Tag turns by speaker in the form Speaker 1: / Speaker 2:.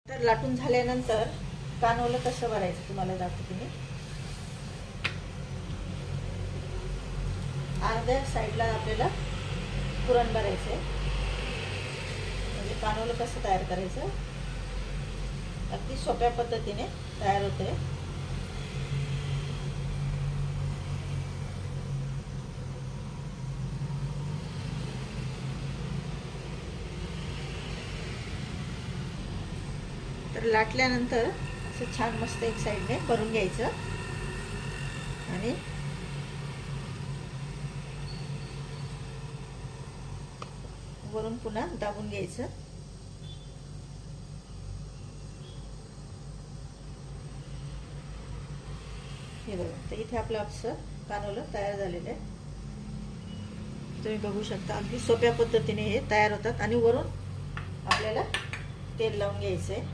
Speaker 1: तर लाटून झाल्यानंतर कानवलं कसं भरायचं तुम्हाला दाखवते मी. अर्ध्या साईडला आपल्याला पुरण भरायचं आहे. म्हणजे कानवलं कसं तयार करायचं अगदी सोप्या पद्धतीने तयार होते. तर लाटल्यानंतर असं छान मस्त एक साईडने भरून घ्यायचं आणि वरून पुन्हा दाबून घ्यायचं. हे बघा, तर इथे आपलं आपलं कानवलं तयार झालेलं आहे. तुम्ही बघू शकता अगदी सोप्या पद्धतीने हे तयार होतात आणि वरून आपल्याला तेल लावून घ्यायचं आहे.